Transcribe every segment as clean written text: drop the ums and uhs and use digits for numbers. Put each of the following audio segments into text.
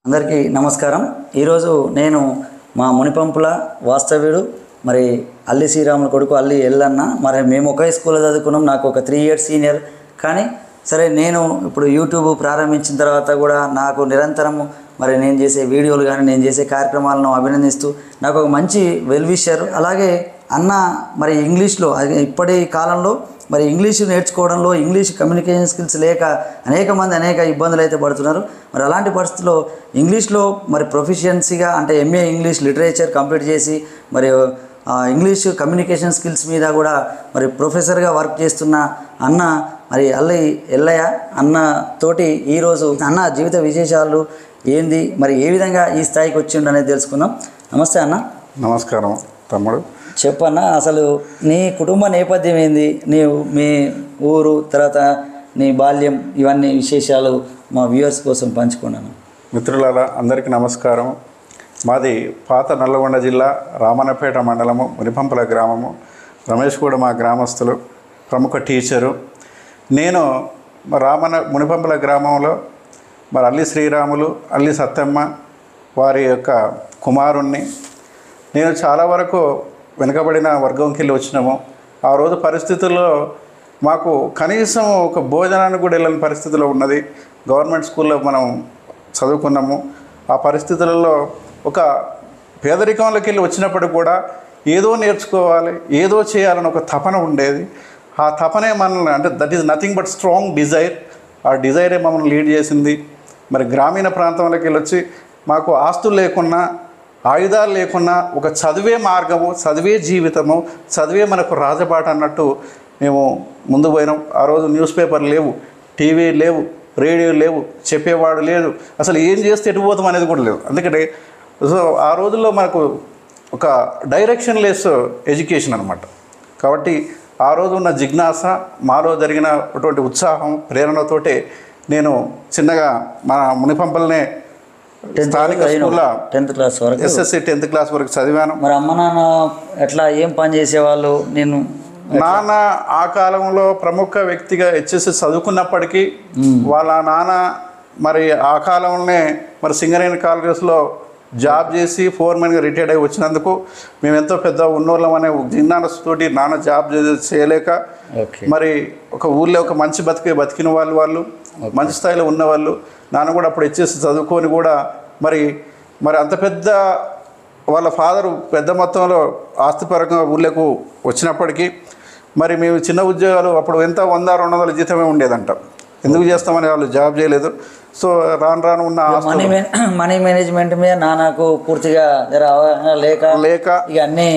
అందరికీ నమస్కారం. ఈరోజు నేను మా మునిపంపుల వాస్తవ్యుడు మరి అల్లి శ్రీరాముల కొడుకు అల్లి ఎల్లన్న. మరి మేము ఒకే స్కూల్లో చదువుకున్నాం. నాకు ఒక 3 years సీనియర్. కానీ సరే నేను ఇప్పుడు యూట్యూబ్ ప్రారంభించిన తర్వాత కూడా నాకు నిరంతరము మరి నేను చేసే వీడియోలు కానీ నేను చేసే కార్యక్రమాలను అభినందిస్తూ నాకు ఒక మంచి వెల్ విషర్. అలాగే అన్న మరి ఇంగ్లీష్లో ఇప్పటి కాలంలో మరి ఇంగ్లీషు నేర్చుకోవడంలో ఇంగ్లీష్ కమ్యూనికేషన్ స్కిల్స్ లేక అనేక మంది అనేక ఇబ్బందులు అయితే పడుతున్నారు. మరి అలాంటి పరిస్థితుల్లో ఇంగ్లీష్లో మరి ప్రొఫిషియన్సీగా అంటే MA ఇంగ్లీష్ లిటరేచర్ కంప్లీట్ చేసి మరి ఇంగ్లీష్ కమ్యూనికేషన్ స్కిల్స్ మీద కూడా మరి ప్రొఫెసర్గా వర్క్ చేస్తున్న అన్న మరి అల్లి ఎల్లయ్య అన్న తోటి ఈరోజు అన్న జీవిత విశేషాలు ఏంది, మరి ఏ విధంగా ఈ స్థాయికి వచ్చిండు అనేది తెలుసుకుందాం. నమస్తే అన్న. నమస్కారం తమ్ముడు. చెప్పన్న, అసలు నీ కుటుంబ నేపథ్యం ఏంది, మీ ఊరు, తర్వాత నీ బాల్యం, ఇవన్నీ విశేషాలు మా వ్యూవర్స్ కోసం పంచుకున్నాను. మిత్రులారా అందరికీ నమస్కారం. మాది పాత నల్లగొండ జిల్లా రామన్నపేట మండలము మునిపంపుల గ్రామము. రమేష్ కూడా మా గ్రామస్తులు, ప్రముఖ టీచరు. నేను మునిపంపుల గ్రామంలో మరి అల్లి శ్రీరాములు అల్లి సత్తమ్మ వారి యొక్క కుమారుణ్ణి. నేను చాలా వరకు వెనుకబడిన వర్గంకి వెళ్ళి వచ్చినాము. ఆ రోజు పరిస్థితుల్లో మాకు కనీసం ఒక భోజనానికి కూడా వెళ్ళని పరిస్థితిలో ఉన్నది. గవర్నమెంట్ స్కూల్లో మనం చదువుకున్నాము. ఆ పరిస్థితులలో ఒక పేదరికంలోకి వెళ్ళి వచ్చినప్పుడు కూడా ఏదో నేర్చుకోవాలి, ఏదో చేయాలని ఒక తపన ఉండేది. ఆ తపనే మనల్ని, అంటే that is nothing but strong desire. ఆ డిజైరే మమ్మల్ని లీడ్ చేసింది. మరి గ్రామీణ ప్రాంతంలోకి వెళ్ళి వచ్చి మాకు ఆస్తులు లేకున్నా, ఆయుధాలు లేకున్నా ఒక చదివే మార్గము, చదివే జీవితము, చదివే మనకు రాజబాట అన్నట్టు మేము ముందు పోయినాం. ఆ రోజు న్యూస్ పేపర్ లేవు, టీవీ లేవు, రేడియో లేవు, చెప్పేవాడు లేదు, అసలు ఏం చేస్తే ఎటు పోతాం అనేది కూడా లేదు. అందుకని సో ఆ రోజుల్లో మనకు ఒక డైరెక్షన్ లెస్ ఎడ్యుకేషన్ అనమాట. కాబట్టి ఆ రోజు ఉన్న జిజ్ఞాస, మాలో జరిగిన అటువంటి ఉత్సాహం, ప్రేరణతోటే నేను చిన్నగా మన మునిపంపలనే స్థానిక స్కూల్లో 10th క్లాస్ వరకు SSC 10th క్లాస్ వరకు చదివాను. మరి అమ్మ నాన్న ఎట్లా ఏం పని చేసేవాళ్ళు? నేను నాన్న ఆ కాలంలో ప్రముఖ వ్యక్తిగా HSC చదువుకున్నప్పటికీ వాళ్ళ నాన్న మరి ఆ కాలంలోనే మరి సింగరేణి కాలేజెస్లో జాబ్ చేసి ఫోర్మెన్గా రిటైర్డ్ అయి వచ్చినందుకు మేము ఎంతో పెద్ద ఉన్నోళ్ళం అనే జిజ్ఞాసతోటి నాన్న జాబ్ చేయలేక మరి ఒక ఊళ్ళో ఒక మంచి బతికిన వాళ్ళు మంచి స్థాయిలో ఉన్నవాళ్ళు. నాన్న కూడా అప్పుడు HSC చదువుకొని కూడా మరి అంత పెద్ద వాళ్ళ ఫాదరు పెద్ద మొత్తంలో ఆస్తిపరంగా ఊళ్ళకు వచ్చినప్పటికీ మరి మేము చిన్న ఉద్యోగాలు అప్పుడు ఎంత 100-200 జీతమే ఉండేదంట. ఎందుకు చేస్తామని వాళ్ళు జాబ్ చేయలేదు. సో రాను ఉన్న మనీ మేనేజ్మెంట్ మీద నాన్నకు పూర్తిగా లేక ఇక అన్ని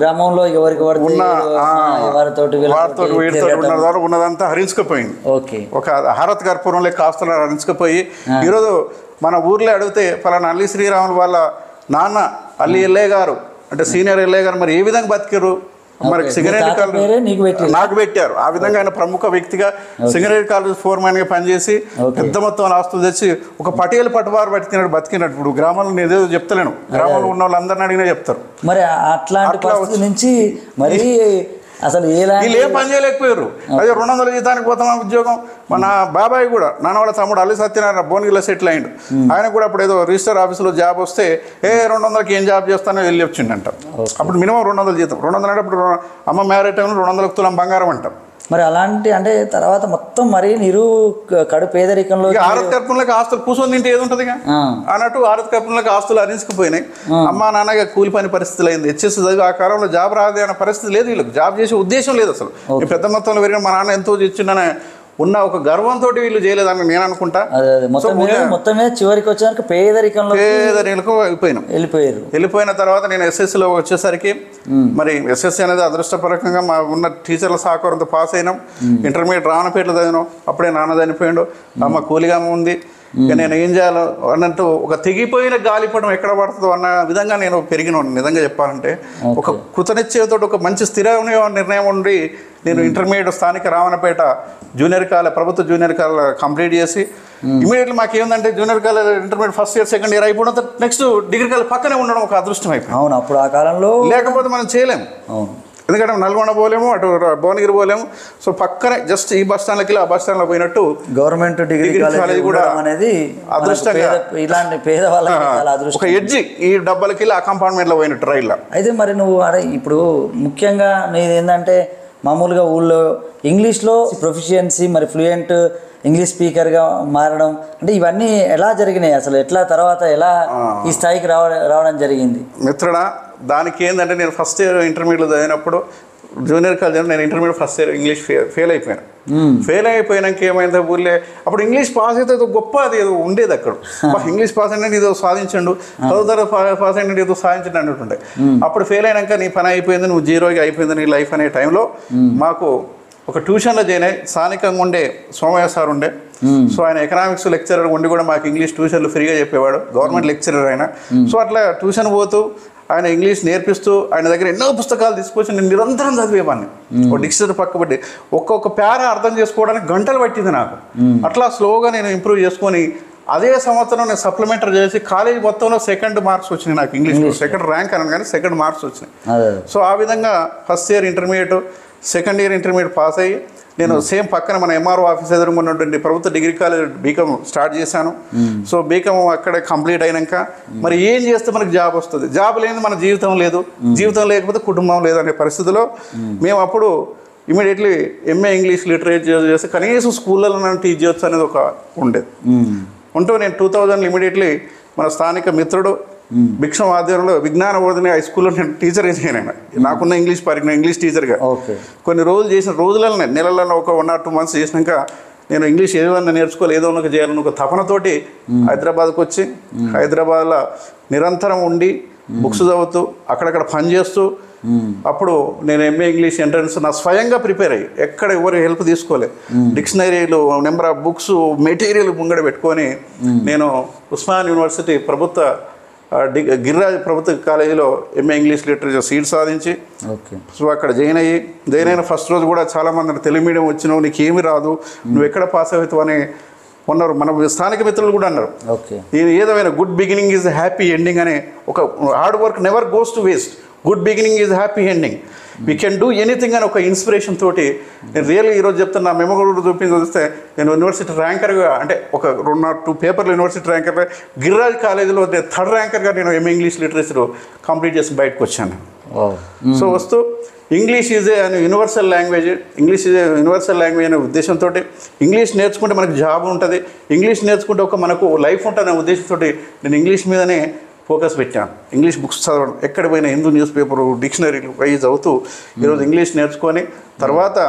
గ్రామంలో ఎవరికి ఉన్నదంతా హరించుకుపోయింది. ఓకే, ఒక హారత్ కర్పూరంలో కాస్త హరించుకుపోయి ఈరోజు మన ఊర్లో అడిగితే ఫలానా అల్లి శ్రీరాములు వాళ్ళ నాన్న అల్లి ఎల్లయ్య గారు అంటే సీనియర్ ఎల్లయ్య గారు మరి ఏ విధంగా బతికారు, మరి సింగరేణి కాలేజ్ నాకు పెట్టారు. ఆ విధంగా ఆయన ప్రముఖ వ్యక్తిగా సింగరేణి కాలేజ్ ఫోర్మెన్గా పనిచేసి పెద్ద మొత్తం ఆస్తులు తెచ్చి ఒక పటేలు పట్టువారు బతికినట్టు. ఇప్పుడు గ్రామంలో నేను ఏదో చెప్తలేను, గ్రామంలో ఉన్న వాళ్ళు అందరిని అడిగినా చెప్తారు. మరి అట్లాంటి నుంచి మరి అసలు వీళ్ళు ఏం పని చేయలేకపోయారు. అదే 200 జీతానికి పోతామా ఉద్యోగం. మన బాబాయ్ కూడా నాన్న వాళ్ళ తమ్ముడు అల్లి సత్యనారాయణ భువనగిరిలో సెటిల్ అయ్యిండు. ఆయన కూడా అప్పుడు ఏదో రిజిస్టర్ ఆఫీసులో జాబ్ వస్తే 200కి ఏం జాబ్ చేస్తానో వెళ్ళి వచ్చిండంట. అప్పుడు మినిమం 200 జీతం. 200 అంటే అప్పుడు అమ్మ మ్యారేజ్ టైంలో 200 తులం బంగారం అంటాం. మరి అలాంటి అంటే తర్వాత మొత్తం మరి కడు పేదరికంలో ఆరత్ కర్పూరంలోకి ఆస్తులు కూర్చొని తింటే ఏది ఉంటుంది అన్నట్టు ఆరత్ కర్పూరంలోకి ఆస్తులు అందించుకుపోయినాయి. అమ్మ నాన్నగా కూలి పని పరిస్థితులు అయింది. HSC చదివి ఆ కాలంలో జాబ్ రాదే అనే పరిస్థితి లేదు. వీళ్ళకి జాబ్ చేసే ఉద్దేశం లేదు అసలు. పెద్ద మొత్తంలో పెరిగిన మా నాన్న ఎంతో ఇచ్చిండనే ఉన్న ఒక గర్వంతో వీళ్ళు చేయలేదని నేను అనుకుంటా. మొత్తమే చివరికి వచ్చాక పేదరికంలో వెళ్ళిపోయిన తర్వాత నేను SSCలో వచ్చేసరికి మరి SSC అనేది అదృష్టపరకంగా మా ఉన్న టీచర్ల సహకారంతో పాస్ అయినాం. ఇంటర్మీడియట్ రావణపేటలో చదివినాం. అప్పుడే నాన్న చనిపోయాడు, అమ్మ కూలిగా ఉంది. నేను ఏం చేయాలో అన్నట్టు ఒక తెగిపోయిన గాలిపటం ఎక్కడ పడుతుందో అన్న విధంగా నేను పెరిగినాను. నిజంగా చెప్పాలంటే ఒక కృతనిశ్చయంతో ఒక మంచి స్థిర నిర్ణయం ఉండి నేను ఇంటర్మీడియట్ స్థానిక రామన్నపేట ప్రభుత్వ జూనియర్ కాలేజ్ కంప్లీట్ చేసి ఇమీడియట్లీ మాకేందంటే junior college intermediate first year second year అయిపోవడం నెక్స్ట్ డిగ్రీ కాలేజ్ పక్కనే ఉండడం ఒక అదృష్టం అయిపోయింది. అవును, అప్పుడు ఆ కాలంలో లేకపోతే మనం చేయలేము. ఎందుకంటే నల్గొండ పోలేము, అటు భువనగిరి పోలేము. సో పక్కనే జస్ట్ ఈ బస్ స్టాండ్లకి ఆ బస్ స్టాండ్లో పోయినట్టు గవర్నమెంట్ డిగ్రీ కాలేజ్ కూడా అనేది అదృష్టంగా ఇలాంటి పేద వాళ్ళకి చాలా అదృష్టం. ఒక ఎడ్జి ఈ డబ్బాలకి ఆ కంపార్ట్మెంట్లో పోయినట్టు రైల్లో. అయితే మరి నువ్వు అరే ఇప్పుడు ముఖ్యంగా నీది ఏంటంటే మామూలుగా ఊళ్ళో ఇంగ్లీష్లో ప్రొఫిషియన్సీ మరి ఫ్లూయెంట్ ఇంగ్లీష్ స్పీకర్గా మారడం అంటే ఇవన్నీ ఎలా జరిగినాయి, అసలు ఎట్లా తర్వాత ఎలా ఈ స్థాయికి రావడం జరిగింది? మిత్రుడా, దానికి ఏంటంటే నేను ఫస్ట్ ఇయర్ ఇంటర్మీడియట్లో చదివినప్పుడు జూనియర్ కాలేజ్ నేను intermediate first year English fail అయిపోయాను. ఫెయిల్ అయిపోయాక ఏమైంది ఊళ్ళే అప్పుడు ఇంగ్లీష్ పాస్ అయితే గొప్ప అది ఏదో ఉండేది అక్కడ. ఇంగ్లీష్ పాస్ అంటే ఏదో సాధించండు, చదువుతారు పాస్ అంటే ఏదో సాధించండి అన్నట్టుండే. అప్పుడు ఫెయిల్ అయినాక నీ పని అయిపోయింది, నువ్వు జీరోగా అయిపోయింది నీ లైఫ్ అనే టైంలో మాకు ఒక ట్యూషన్లో జాయిన్ అయ్యి స్థానికంగా ఉండే సోమయ్య సార్ ఉండే. సో ఆయన ఎకనామిక్స్ లెక్చరర్ ఉండి కూడా మాకు ఇంగ్లీష్ ట్యూషన్లు ఫ్రీగా చెప్పేవాడు, గవర్నమెంట్ లెక్చరర్ ఆయన. సో అట్లా ట్యూషన్ పోతూ ఆయన ఇంగ్లీష్ నేర్పిస్తూ ఆయన దగ్గర ఎన్నో పుస్తకాలు తీసుకొచ్చి నేను నిరంతరం చదివేవాడిని. ఒక డిక్షనరీ పక్కబట్టి ఒక్కొక్క పేరా అర్థం చేసుకోవడానికి గంటలు పట్టింది నాకు. అట్లా స్లోగా నేను ఇంప్రూవ్ చేసుకొని అదే సంవత్సరం నేను సప్లిమెంటరీ చేసి కాలేజ్ మొత్తంలో సెకండ్ మార్క్స్ వచ్చినాయి నాకు. ఇంగ్లీష్లో సెకండ్ ర్యాంక్ అని కానీ సెకండ్ మార్క్స్ వచ్చినాయి. సో ఆ విధంగా first year intermediate second year intermediate pass అయ్యి నేను సేమ్ పక్కన మన ఎంఆర్ఓ ఆఫీస్ ఎదురుగా ఉన్నటువంటి ప్రభుత్వ డిగ్రీ కాలేజ్ బీకామ్ స్టార్ట్ చేశాను. సో బీకామ్ అక్కడే కంప్లీట్ అయినాక మరి ఏం చేస్తే మనకు జాబ్ వస్తుంది, జాబ్ లేని మన జీవితం లేదు, జీవితం లేకపోతే కుటుంబం లేదనే పరిస్థితిలో మేము అప్పుడు ఇమీడియట్లీ ఎంఏ ఇంగ్లీష్ లిటరేచర్ చేసి కనీసం స్కూళ్ళలో నన్ను టీచ్ చేయొచ్చు అనేది ఒక ఉండేది. ఉంటూ నేను 2000 ఇమీడియట్లీ మన స్థానిక మిత్రుడు భిక్షం ఆధ్వర్యంలో విజ్ఞాన బోధన హై స్కూల్లో నేను టీచర్ అయినా నాకున్న ఇంగ్లీష్ పరిజ్ఞానం ఇంగ్లీష్ టీచర్గా కొన్ని రోజులు చేసిన రోజులనే నెలలలో ఒక 1 or 2 months చేసినాక నేను ఇంగ్లీష్ ఏదైనా నేర్చుకోవాలి ఏదో ఒక చేయాలని ఒక తపనతోటి హైదరాబాద్కి వచ్చి హైదరాబాద్లో నిరంతరం ఉండి బుక్స్ చదువుతూ అక్కడక్కడ పని చేస్తూ అప్పుడు నేను ఎంఏ ఇంగ్లీష్ ఎంట్రన్స్ నా స్వయంగా ప్రిపేర్ అయ్యి ఎక్కడ ఎవరు హెల్ప్ తీసుకోలే. డిక్షనరీలు నెంబర్ ఆఫ్ బుక్స్ మెటీరియల్ ముంగడ పెట్టుకొని నేను ఉస్మాన్ యూనివర్సిటీ ప్రభుత్వ గిరిరాజ్ ప్రభుత్వ కాలేజీలో ఎంఏ ఇంగ్లీష్ లిటరేచర్ సీట్ సాధించి సో అక్కడ జాయిన్ అయిన ఫస్ట్ రోజు కూడా చాలామంది తెలుగు మీడియం వచ్చినావు నీకు ఏమి రాదు, నువ్వు ఎక్కడ పాస్ అవుతావు అని ఉన్నారు. మన స్థానిక మిత్రులు కూడా అన్నారు నేను ఏదైనా good beginning is happy ending అనే ఒక hard work never goes to waste, good beginning is happy ending, we can do anything అని ఒక ఇన్స్పిరేషన్ తోటి నేను రియల్గా ఈరోజు చెప్తున్నా. మెమో కూడా చూస్తే నేను యూనివర్సిటీ ర్యాంకర్గా అంటే ఒక 2 or 2 పేపర్లు యూనివర్సిటీ ర్యాంకర్గా గిరిరాజ్ కాలేజీలో నేను 3rd ర్యాంకర్గా నేను ఎంఏ ఇంగ్లీష్ లిటరేచర్ కంప్లీట్ చేసి బయటకు వచ్చాను. సో వస్తూ English is a universal language, English is a universal language అనే ఉద్దేశంతో ఇంగ్లీష్ నేర్చుకుంటే మనకు జాబ్ ఉంటుంది, ఇంగ్లీష్ నేర్చుకుంటే ఒక మనకు లైఫ్ ఉంటుంది అనే ఉద్దేశంతో నేను ఇంగ్లీష్ మీదనే ఫోకస్ పెట్టాను. ఇంగ్లీష్ బుక్స్ చదవడం ఎక్కడ పోయినా హిందూ న్యూస్ పేపరు డిక్షనరీలు అవి చదువుతూ ఈరోజు ఇంగ్లీష్ నేర్చుకొని తర్వాత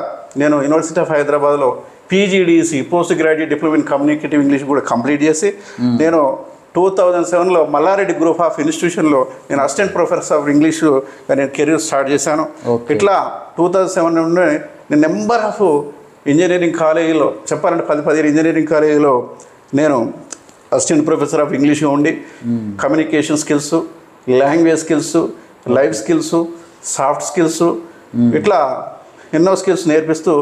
నేను యూనివర్సిటీ ఆఫ్ హైదరాబాద్లో PGDC post graduate diploma in communicative English కూడా కంప్లీట్ చేసి నేను 2007లో మల్లారెడ్డి గ్రూప్ ఆఫ్ ఇన్స్టిట్యూషన్లో నేను అసిస్టెంట్ ప్రొఫెసర్ ఆఫ్ ఇంగ్లీష్ నేను కెరీర్ స్టార్ట్ చేశాను. ఇట్లా 2007 నుండి నేను నెంబర్ ఆఫ్ ఇంజనీరింగ్ కాలేజీలో చెప్పాలంటే 10-15 ఇంజనీరింగ్ కాలేజీలో నేను అసిస్టెంట్ ప్రొఫెసర్ ఆఫ్ ఇంగ్లీష్గా ఉండి communication skills, language skills, life skills, soft skills ఇట్లా ఎన్నో స్కిల్స్ నేర్పిస్తూ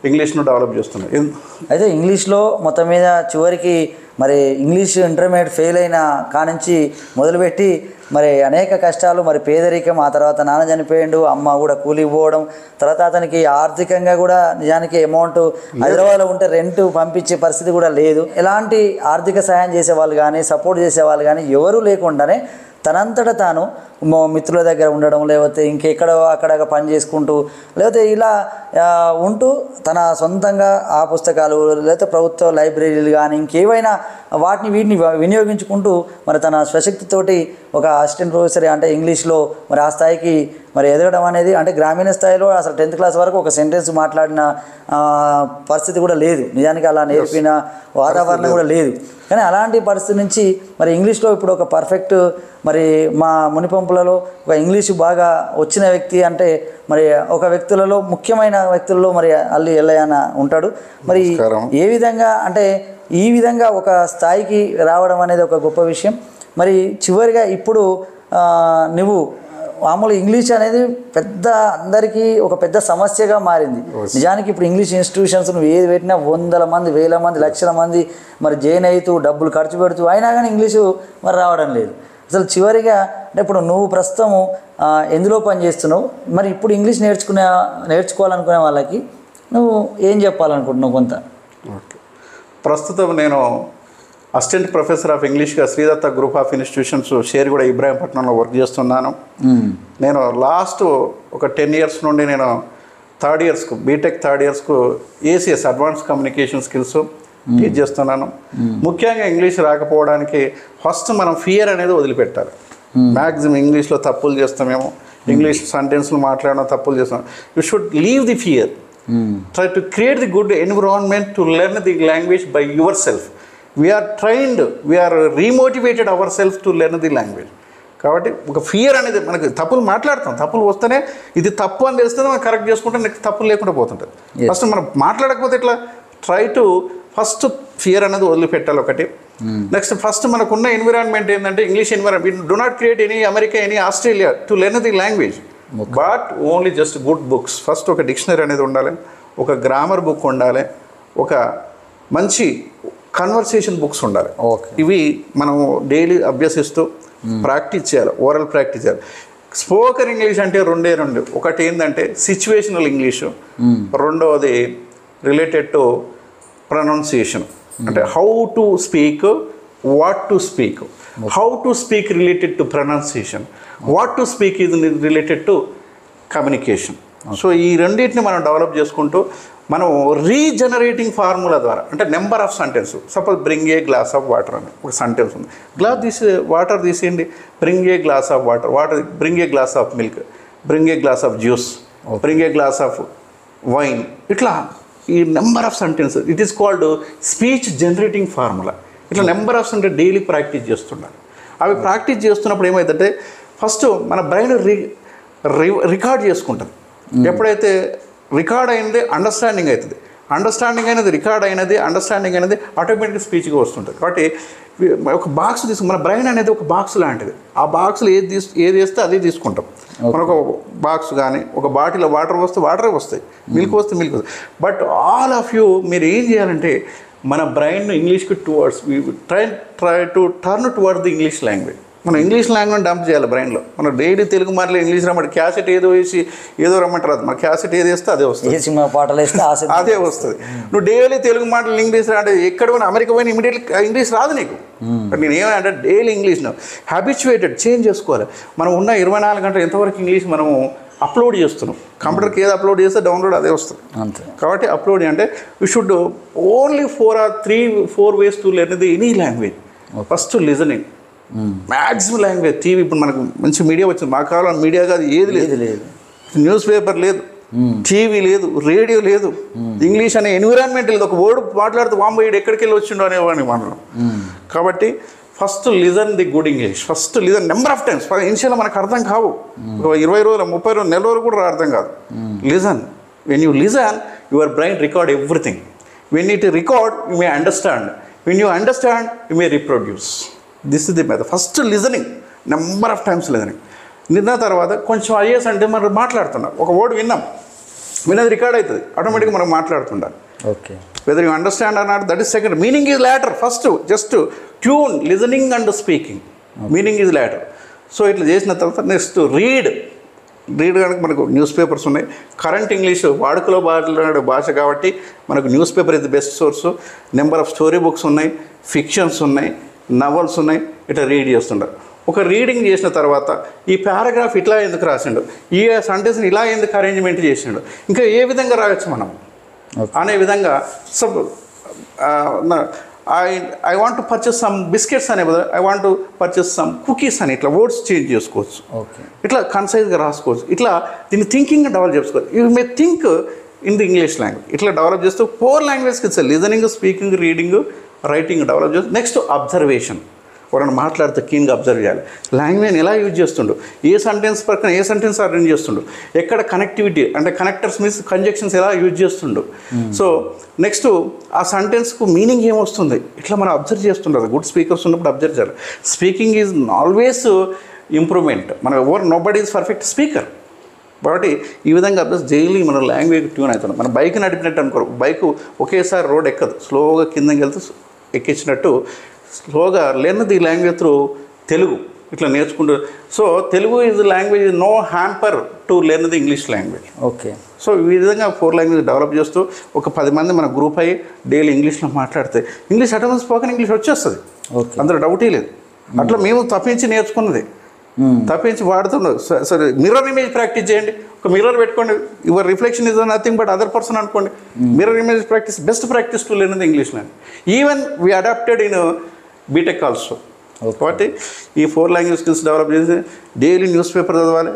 ఇంగ్లీష్ను డెవలప్ చేస్తున్నాను. అయితే ఇంగ్లీష్లో మొత్తం మీద చివరికి మరి ఇంగ్లీష్ ఇంటర్మీడియట్ ఫెయిల్ అయిన కానుంచి మొదలుపెట్టి మరి అనేక కష్టాలు, మరి పేదరికం, ఆ తర్వాత నాన్న చనిపోయిండు, అమ్మ కూడా కూలికి పోవడం, తర్వాత అతనికి ఆర్థికంగా కూడా నిజానికి అమౌంట్ హైదరాబాద్లో ఉంటే రెంట్ పంపించే పరిస్థితి కూడా లేదు. ఎలాంటి ఆర్థిక సహాయం చేసేవాళ్ళు కానీ సపోర్ట్ చేసేవాళ్ళు కానీ ఎవరూ లేకుండానే తనంతట తాను మిత్రుల దగ్గర ఉండడం, లేకపోతే ఇంకెక్కడో అక్కడ పని చేసుకుంటూ, లేకపోతే ఇలా ఉంటూ తన సొంతంగా ఆ పుస్తకాలు లేకపోతే ప్రభుత్వ లైబ్రరీలు కానీ ఇంకేవైనా వీటిని వినియోగించుకుంటూ మరి తన స్వశక్తితోటి ఒక అసిస్టెంట్ ప్రొఫెసర్ అంటే ఇంగ్లీష్లో మరి ఆ స్థాయికి మరి ఎదగడం అనేది అంటే గ్రామీణ స్థాయిలో అసలు 10th క్లాస్ వరకు ఒక సెంటెన్స్ మాట్లాడిన పరిస్థితి కూడా లేదు, నిజానికి అలా నేర్పిన వాతావరణం కూడా లేదు. కానీ అలాంటి పరిస్థితి నుంచి మరి ఇంగ్లీష్లో ఇప్పుడు ఒక పర్ఫెక్ట్ మరి మా మునిపంపులలో ఒక ఇంగ్లీషు బాగా వచ్చిన వ్యక్తి అంటే మరి ఒక వ్యక్తులలో ముఖ్యమైన వ్యక్తులలో మరి అల్లి ఎల్లయ్య ఉంటాడు. మరి ఏ విధంగా అంటే ఈ విధంగా ఒక స్థాయికి రావడం అనేది ఒక గొప్ప విషయం. మరి చివరిగా ఇప్పుడు నువ్వు మామూలు ఇంగ్లీష్ అనేది పెద్ద అందరికీ ఒక పెద్ద సమస్యగా మారింది. నిజానికి ఇప్పుడు ఇంగ్లీష్ ఇన్స్టిట్యూషన్స్ నువ్వు ఏది పెట్టినా 100 మంది 1000 మంది 1,00,000 మంది మరి జాయిన్ అవుతూ డబ్బులు ఖర్చు పెడుతూ అయినా కానీ ఇంగ్లీషు మరి రావడం లేదు. అసలు చివరిగా అంటే ఇప్పుడు నువ్వు ప్రస్తుతం ఎందులో పని చేస్తున్నావు, మరి ఇప్పుడు ఇంగ్లీష్ నేర్చుకోవాలనుకునే వాళ్ళకి నువ్వు ఏం చెప్పాలనుకుంటున్నావు కొంత? ఓకే, ప్రస్తుతం నేను అసిస్టెంట్ ప్రొఫెసర్ ఆఫ్ ఇంగ్లీష్గా Sridatta group of institutions Sherguda ఇబ్రాహీంపట్నంలో వర్క్ చేస్తున్నాను. నేను లాస్ట్ ఒక 10 years నుండి నేను థర్డ్ ఇయర్స్కు బీటెక్ థర్డ్ ఇయర్స్కు ACS advance communication skills teach చేస్తున్నాను. ముఖ్యంగా ఇంగ్లీష్ రాకపోవడానికి ఫస్ట్ మనం ఫియర్ అనేది వదిలిపెట్టాలి. మ్యాక్సిమం ఇంగ్లీష్లో తప్పులు చేస్తామేమో, ఇంగ్లీష్ సెంటెన్స్లు మాట్లాడడం తప్పులు చేస్తాం. You should leave the fear, try to create the good environment to learn the language by your self. We are trained, we are remotivated our self to learn the language. కాబట్టి ఒక fear అనేది, మనకి తప్పులు మాట్లాడతాం, తప్పులు వస్తేనే ఇది తప్పు అని తెలిస్తే మనం కరెక్ట్ చేసుకుంటే నెక్స్ట్ తప్పులు లేకుండా పోతుంటుంది. ఫస్ట్ మనం మాట్లాడకపోతే ఇట్లా ట్రై టు ఫస్ట్ ఫియర్ అనేది వదిలిపెట్టాలి ఒకటి. నెక్స్ట్ ఫస్ట్ మనకున్న ఎన్విరాన్మెంట్ ఏంటంటే English environment. Do not create any America, any Australia to learn the language, but only just good books. First ఒక డిక్షనరీ అనేది ఉండాలి, ఒక గ్రామర్ బుక్ ఉండాలి, ఒక మంచి కన్వర్సేషన్ బుక్స్ ఉండాలి. ఇవి మనం డైలీ అభ్యసిస్తూ ప్రాక్టీస్ చేయాలి, ఓరల్ ప్రాక్టీస్ చేయాలి. స్పోకెన్ ఇంగ్లీష్ అంటే రెండు. ఒకటి ఏంటంటే సిచ్యువేషనల్ ఇంగ్లీషు, రెండవది రిలేటెడ్ టు ప్రొనౌన్సియేషన్. అంటే how to speak, what to speak. How to speak related to pronunciation, what to speak is related to communication. So ఈ రెండింటిని మనం డెవలప్ చేసుకుంటూ మనం రీజనరేటింగ్ ఫార్ములా ద్వారా, అంటే number of sentence. Suppose bring a glass of water అని ఒక sentence ఉంది, వాటర్ తీసేయండి, bring a glass of water, bring a glass of milk, bring a glass of juice, bring a glass of wine. ఇట్లా ఈ number of sentence, it is called speech generating formula. ఇట్లా number of sentence daily practice చేస్తున్నారు. అవి practice చేస్తున్నప్పుడు ఏమవుతుందంటే first మన brain record చేసుకుంటుంది. ఎప్పుడైతే రికార్డ్ అయింది అండర్స్టాండింగ్ అవుతుంది, అండర్స్టాండింగ్ అయినది రికార్డ్ అయినది, అండర్స్టాండింగ్ అనేది ఆటోమేటిక్గా స్పీచ్గా వస్తుంటుంది. కాబట్టి ఒక బాక్స్ మన బ్రెయిన్ అనేది ఒక బాక్స్ లాంటిది. ఆ బాక్స్లో ఏది వేస్తే అదే తీసుకుంటాం. మనకు ఒక బాక్స్ కానీ ఒక బాటిల్ వాటర్ వస్తే వాటరే వస్తాయి, మిల్క్ వస్తే మిల్క్ వస్తాయి. బట్ ఆల్ ఆఫ్ యూ మీరు ఏం చేయాలంటే మన బ్రెయిన్ ఇంగ్లీష్కి try to turn toward the English language. మనం ఇంగ్లీష్ లాంగ్వేజ్ డంప్ చేయాలి బ్రెయిన్లో. మనం డైలీ తెలుగు మాటలు ఇంగ్లీష్ రమ్మంటే క్యాసెట్ ఏదో వేసి ఏదో రమ్మంటారు, మన క్యాసెట్ ఏది వేస్తే అదే వస్తుంది, సినిమా పాటలు వేస్తే అదే వస్తుంది. నువ్వు డైలీ తెలుగు మాటలు ఇంగ్లీష్ అంటే ఎక్కడ పోయినా అమెరికా పోయినా ఇమీడియట్లీ ఇంగ్లీష్ రాదు నీకు. నేను ఏమంటే డైలీ ఇంగ్లీష్ హ్యాబిచువేటెడ్ చేంజ్ చేసుకోవాలి. మనం ఉన్న 24 గంటలు ఎంతవరకు ఇంగ్లీష్ మనము అప్లోడ్ చేస్తున్నాం. కంప్యూటర్కి ఏది అప్లోడ్ చేస్తే డౌన్లోడ్ అదే వస్తుంది. కాబట్టి అప్లోడ్ అంటే you should only 4 or 3-4 ways to learn the any language. First listening, maximum language. TV ఇప్పుడు మనకు మంచి మీడియా వచ్చింది, మా కాలం మీడియా కాదు ఏది లేదు, న్యూస్ పేపర్ లేదు, టీవీ లేదు, రేడియో లేదు, ఇంగ్లీష్ అనే ఎన్విరాన్మెంట్ లేదు. ఒక వర్డ్ మాట్లాడితే వాంబోయిడ్ ఎక్కడికి వెళ్ళి వచ్చిండో అనేవాడిని మనం. కాబట్టి first listen the good English. First listen number of times. ఇనిషియల్గా మనకు అర్థం కావు, 20 రోజులు 30 రోజులు నెల రోజులు కూడా అర్థం కాదు. Listen, when you listen your brain record everything. When it record you may understand, when you understand you may reproduce. This is the method. First listening, number of times listening. నిన్న తర్వాత కొంచెం ఐఎస్ అంటే మనం మాట్లాడుతున్నాం, ఒక word విన్నది record అవుతుంది, ఆటోమేటిక్గా మనం మాట్లాడుతుండాలి. Okay, whether you understand or not, that is second. Meaning is later. First just tune, listening and speaking. Meaning is later. So ఇట్లా చేసిన తర్వాత నెక్స్ట్ రీడ్ కనుక మనకు న్యూస్ పేపర్స్ ఉన్నాయి. కరెంట్ ఇంగ్లీష్ వాడుకలో మాట్లాడే భాష కాబట్టి మనకు news paper is the best source. Number of story books ఉన్నాయి, ఫిక్షన్స్ ఉన్నాయి, నవల్స్ ఉన్నాయి. ఇట్లా రీడ్ చేస్తుంటారు. ఒక రీడింగ్ చేసిన తర్వాత ఈ పారాగ్రాఫ్ ఇట్లా ఎందుకు రాసిండు, ఈ సెంటెన్స్ని ఇలా ఎందుకు అరేంజ్మెంట్ చేసిండు, ఇంకా ఏ విధంగా రాయొచ్చు మనం అనే విధంగా. Sub I want to purchase some biscuits అనే బదులు I want to purchase some cookies అని ఇట్లా వర్డ్స్ చేంజ్ చేసుకోవచ్చు. ఇట్లా కన్సైజ్గా రాసుకోవచ్చు. ఇట్లా దీన్ని థింకింగ్ డెవలప్ చేసుకోవచ్చు. You may think in the English language. ఇట్లా డెవలప్ చేస్తూ 4 లాంగ్వేజ్కి ఇచ్చారు: listening, speaking, reading, writing develop చేస్తూ. Next observation. ఎవరైనా మాట్లాడితే కీన్గా అబ్జర్వ్ చేయాలి. లాంగ్వేజ్ ఎలా యూజ్ చేస్తుండు, ఏ సెంటెన్స్ పక్కన ఏ సెంటెన్స్ అరేంజ్ చేస్తుండు, ఎక్కడ కనెక్టివిటీ అంటే కనెక్టర్స్ మీన్స్ కంజక్షన్స్ ఎలా యూజ్ చేస్తుండు. సో నెక్స్ట్ ఆ సెంటెన్స్కు మీనింగ్ ఏమొస్తుంది, ఇట్లా మనం అబ్జర్వ్ చేస్తుంటారు. గుడ్ స్పీకర్స్ ఉన్నప్పుడు అబ్జర్వ్ చేయాలి. Speaking is always improvement. మన నోబడీ ఈజ్ పర్ఫెక్ట్ స్పీకర్. కాబట్టి ఈ విధంగా అభ్యాసం డైలీ మన లాంగ్వేజ్ ట్యూన్ అవుతున్నాం. మన బైక్ నడిపినట్టు అనుకోరు. బైక్ ఒకేసారి రోడ్ ఎక్కదు, స్లోగా కిందకి వెళ్తూ ఎక్కించినట్టు స్లోగా learn the language through Telugu. ఇట్లా నేర్చుకుంటూ. So Telugu is language no hamper to learn the English language. Okay. So ఈ విధంగా 4 లాంగ్వేజ్ డెవలప్ చేస్తూ ఒక 10 మంది మన గ్రూప్ అయ్యి డైలీ ఇంగ్లీష్లో మాట్లాడితే ఇంగ్లీష్ అటెండెన్స్ స్పోకెన్ ఇంగ్లీష్ వచ్చేస్తుంది. ఓకే. అందులో డౌటే లేదు. అట్లా మేము తప్పించి నేర్చుకున్నది, తప్పించి వాడుతున్నాం. సరే మిర్రర్ ఇమేజ్ ప్రాక్టీస్ చేయండి. ఒక మిర్రర్ పెట్టుకోండి. Your reflection is nothing but other person అనుకోండి. Mirror image practice best practice to learn the English language. Even we adapted in BTech also. కాబట్టి ఈ 4 లాంగ్వేజ్ స్కిల్స్ డెవలప్ చేసి డైలీ న్యూస్ పేపర్ చదవాలి,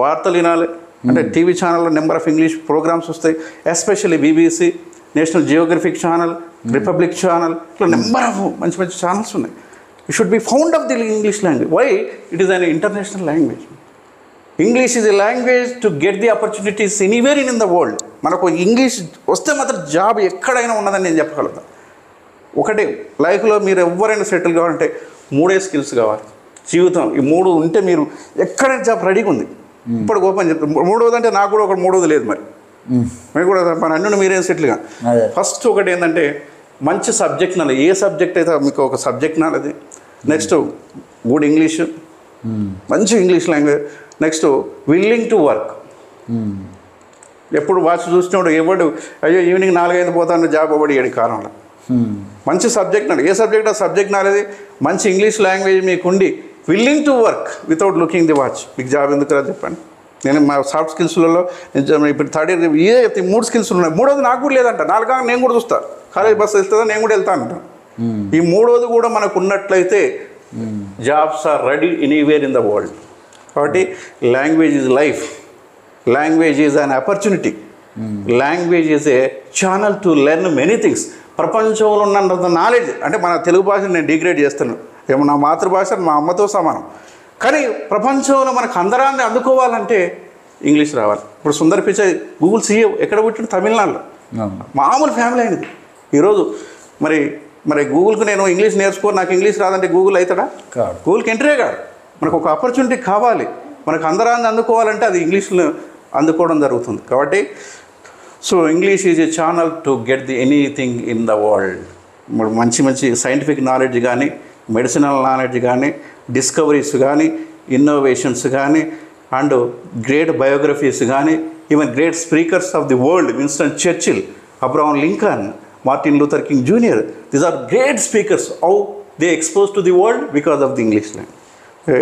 వార్తలు వినాలి. అంటే టీవీ ఛానల్లో నెంబర్ ఆఫ్ ఇంగ్లీష్ ప్రోగ్రామ్స్ వస్తాయి. Especially BBC, National Geographic channel, Republic channel, ఇట్లా నెంబర్ ఆఫ్ మంచి మంచి ఛానల్స్ ఉన్నాయి. You should be found of the English language. Why? It is an international language. English is a language to get the opportunities anywhere in the world. మనకు English వస్తే మాత్రం job ఎక్కడైనా ఉన్నదని నేను చెప్పగలుగుతాను. ఒకటే లైఫ్లో మీరు ఎవరైనా సెటిల్ కావాలంటే 3 స్కిల్స్ కావాలి. జీవితం ఈ 3 ఉంటే మీరు ఎక్కడైనా జాబ్ రెడీగా ఉంది. ఇప్పుడు ఓపెన్ చెప్తాను. 3వది అంటే నాకు కూడా ఒక 3వది లేదు. మరి మీరు కూడా మన అన్నీ మీరేం సెటిల్గా. ఫస్ట్ ఒకటి ఏంటంటే మంచి సబ్జెక్ట్ నాలెడ్జ్. ఏ సబ్జెక్ట్ అయితే మీకు ఒక subject knowledge. Next good English, మంచి English language. Next willing to work. ఎప్పుడు వాచ్ చూసినప్పుడు ఎవడు అయ్యో ఈవినింగ్ 4-5 పోతాను జాబ్ అవ్వడి ఏడు కారణంలో. మంచి సబ్జెక్ట్ నాలెడ్జ్. ఏ సబ్జెక్ట్ ఆ సబ్జెక్ట్ నాలెడ్జ్. మంచి ఇంగ్లీష్ లాంగ్వేజ్ మీకుండి willing to work without looking the watch. మీకు జాబ్ ఎందుకు రా చెప్పండి. నేను మా సాఫ్ట్ స్కిల్స్లలో ఇప్పుడు 3rd ఇయర్ ఇదే చెప్తే 3 స్కిల్స్ ఉన్నాయి. 3వది నాకు కూడా లేదంట. 4గా నేను కూడా చూస్తాను. కాలేజ్ బస్సు వెళ్తుందా నేను కూడా వెళ్తాను అంట. ఈ 3వది కూడా మనకు ఉన్నట్లయితే jobs are ready anywhere in the world. కాబట్టి language is life, language is an opportunity, language is a channel to learn many things. ప్రపంచంలో ఉన్నంత నాలెడ్జ్. అంటే మన తెలుగు భాషను నేను డిగ్రేడ్ చేస్తున్నాను. ఏమో నా మాతృభాష మా అమ్మతో సమానం. కానీ ప్రపంచంలో మనకు అందరాన్ని అందుకోవాలంటే ఇంగ్లీష్ రావాలి. ఇప్పుడు సుందర్ పిచాయ్ గూగుల్ సీఈఓ ఎక్కడ పుట్టిన? తమిళనాడులో. మామూలు ఫ్యామిలీ అయినది. ఈరోజు మరి గూగుల్కి నేను ఇంగ్లీష్ నేర్చుకోని నాకు ఇంగ్లీష్ రాదంటే గూగుల్ అవుతాడా? గూగుల్కి ఎంట్రీ కాదు. మనకు ఒక ఆపర్చునిటీ కావాలి. మనకు అందరాన్ని అందుకోవాలంటే అది ఇంగ్లీష్లో అందుకోవడం జరుగుతుంది. కాబట్టి so English is a channel to get the anything in the world. మంచి మంచి సైంటిఫిక్ నాలెడ్జ్ కానీ, మెడిసినల్ నాలెడ్జ్ కానీ, డిస్కవరీస్ కానీ, ఇన్నోవేషన్స్ కానీ, అండ్ గ్రేట్ బయోగ్రఫీస్ కానీ, even great speakers of the world. Winston Churchill, Abraham Lincoln, Martin Luther King junior. These are great speakers. How they expose to the world because of the English language.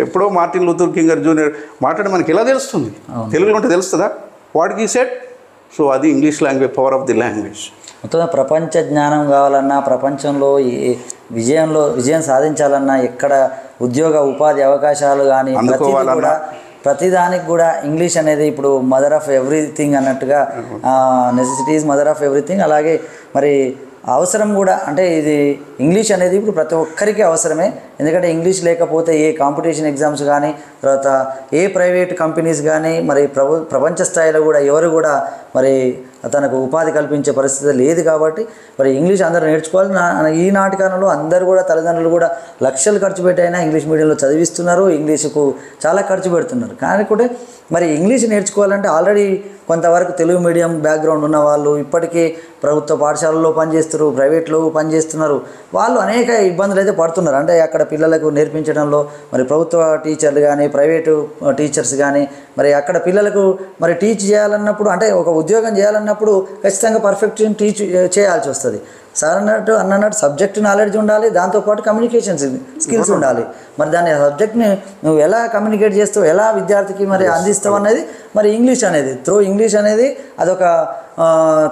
ఎప్పుడో Martin Luther King junior మాట్లాడి మనకి ఎలా తెలుస్తుంది? తెలుగులో ఉంటే తెలుస్తుందా? What he said? So అది English language, power of the language. మొత్తం ప్రపంచ జ్ఞానం కావాలన్నా, ప్రపంచంలో విజయం సాధించాలన్నా, ఎక్కడ ఉద్యోగ ఉపాధి అవకాశాలు కానీ ప్రతిదానికి కూడా ఇంగ్లీష్ అనేది ఇప్పుడు మదర్ ఆఫ్ ఎవ్రీథింగ్ అన్నట్టుగా, necessity is mother of everything. అలాగే మరి అవసరం కూడా. అంటే ఇది ఇంగ్లీష్ అనేది ఇప్పుడు ప్రతి ఒక్కరికి అవసరమే. ఎందుకంటే ఇంగ్లీష్ లేకపోతే ఏ కాంపిటీషన్ ఎగ్జామ్స్ కానీ, తర్వాత ఏ ప్రైవేట్ కంపెనీస్ కానీ, మరి ప్రపంచ స్థాయిలో కూడా ఎవరు కూడా మరి తనకు ఉపాధి కల్పించే పరిస్థితి లేదు. కాబట్టి మరి ఇంగ్లీష్ అందరూ నేర్చుకోవాలి. ఈనాటి కాలంలో అందరూ కూడా తల్లిదండ్రులు కూడా లక్షలు ఖర్చు పెట్టైనా ఇంగ్లీష్ మీడియంలో చదివిస్తున్నారు. ఇంగ్లీషుకు చాలా ఖర్చు పెడుతున్నారు. కానీ కూడా మరి ఇంగ్లీష్ నేర్చుకోవాలంటే ఆల్రెడీ కొంతవరకు తెలుగు మీడియం బ్యాక్గ్రౌండ్ ఉన్న వాళ్ళు ఇప్పటికీ ప్రభుత్వ పాఠశాలల్లో పనిచేస్తున్నారు, ప్రైవేట్లో పనిచేస్తున్నారు. వాళ్ళు అనేక ఇబ్బందులు అయితే పడుతున్నారు. అంటే అక్కడ పిల్లలకు నేర్పించడంలో మరి ప్రభుత్వ టీచర్లు కానీ, ప్రైవేటు టీచర్స్ కానీ, మరి అక్కడ పిల్లలకు మరి టీచ్ చేయాలన్నప్పుడు, అంటే ఒక ఉద్యోగం చేయాలన్నప్పుడు ఖచ్చితంగా పర్ఫెక్ట్ టీచ్ చేయాల్సి వస్తుంది. సార్ అన్నట్టు సబ్జెక్ట్ నాలెడ్జ్ ఉండాలి, దాంతోపాటు కమ్యూనికేషన్ స్కిల్స్ ఉండాలి. మరి దాని సబ్జెక్ట్ని నువ్వు ఎలా కమ్యూనికేట్ చేస్తావు, ఎలా విద్యార్థికి మరి అందిస్తావు అనేది మరి ఇంగ్లీష్ అనేది ఇంగ్లీష్ అనేది అదొక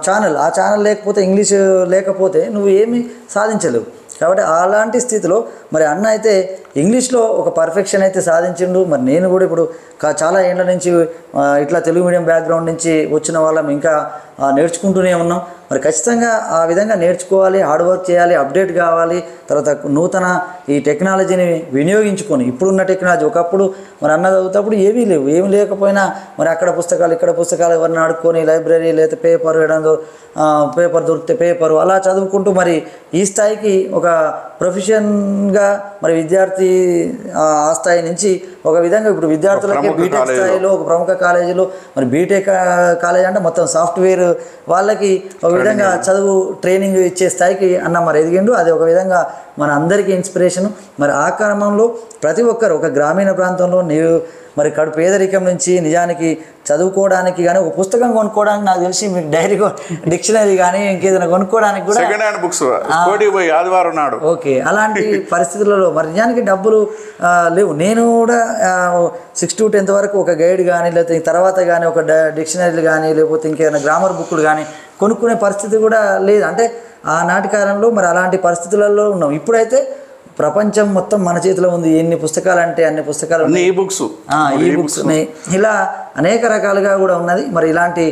ఛానల్. ఆ ఛానల్ లేకపోతే, ఇంగ్లీష్ లేకపోతే నువ్వు ఏమీ సాధించలేవు. కాబట్టి అలాంటి స్థితిలో మరి అన్న అయితే ఇంగ్లీష్లో ఒక పర్ఫెక్షన్ అయితే సాధించిండు. మరి నేను కూడా ఇప్పుడు చాలా ఏళ్ళ నుంచి ఇట్లా తెలుగు మీడియం బ్యాక్గ్రౌండ్ నుంచి వచ్చిన వాళ్ళం ఇంకా నేర్చుకుంటూనే ఉన్నాం. మరి ఖచ్చితంగా ఆ విధంగా నేర్చుకోవాలి, హార్డ్ వర్క్ చేయాలి, అప్డేట్ కావాలి. తర్వాత నూతన ఈ టెక్నాలజీని వినియోగించుకొని, ఇప్పుడున్న టెక్నాలజీ, ఒకప్పుడు మరి అన్న చదువుతప్పుడు ఏమీ లేకపోయినా మరి అక్కడ పుస్తకాలు ఇక్కడ పుస్తకాలు ఎవరిని ఆడుకొని లైబ్రరీ లేదా పేపర్ వేయడంతో పేపర్ దొరికితే పేపరు అలా చదువుకుంటూ మరి ఈ స్థాయికి ఒక ప్రొఫెషన్గా మరి విద్యార్థి ఆ స్థాయి నుంచి ఒక విధంగా ఇప్పుడు విద్యార్థులకి బీటెక్ స్థాయిలో ఒక ప్రముఖ కాలేజీలో మరి బీటెక్ కాలేజ్ అంటే మొత్తం సాఫ్ట్వేర్ వాళ్ళకి ఒక విధంగా చదువు ట్రైనింగ్ ఇచ్చే స్థాయికి అన్న మరి ఎదిగిండు. అది ఒక విధంగా మన అందరికీ ఇన్స్పిరేషను. మరి ఆ క్రమంలో ప్రతి ఒక్కరు ఒక గ్రామీణ ప్రాంతంలో నీవు మరి పేదరికం నుంచి నిజానికి చదువుకోవడానికి కానీ ఒక పుస్తకం కొనుక్కోవడానికి నాకు తెలిసి మీకు డిక్షనరీ కానీ ఇంకేదైనా కొనుక్కోవడానికి కూడా సెకండ్ హ్యాండ్ బుక్స్ పోయి ఆదివారం నాడు ఓకే అలాంటి పరిస్థితులలో మరి నిజానికి డబ్బులు లేవు. నేను కూడా 6th to 10th వరకు ఒక గైడ్ కానీ లేకపోతే తర్వాత కానీ ఒక డిక్షనరీలు కానీ లేకపోతే ఇంకేదైనా గ్రామర్ బుక్లు కానీ కొనుక్కునే పరిస్థితి కూడా లేదు. అంటే ఆనాటి కాలంలో మరి అలాంటి పరిస్థితులలో ఉన్నాం. ఇప్పుడైతే ప్రపంచం మొత్తం మన చేతిలో ఉంది. ఎన్ని పుస్తకాలు అంటే అన్ని పుస్తకాలు, ఈ బుక్స్ ఉన్నాయి. ఇలా అనేక రకాలుగా కూడా ఉన్నది. మరి ఇలాంటి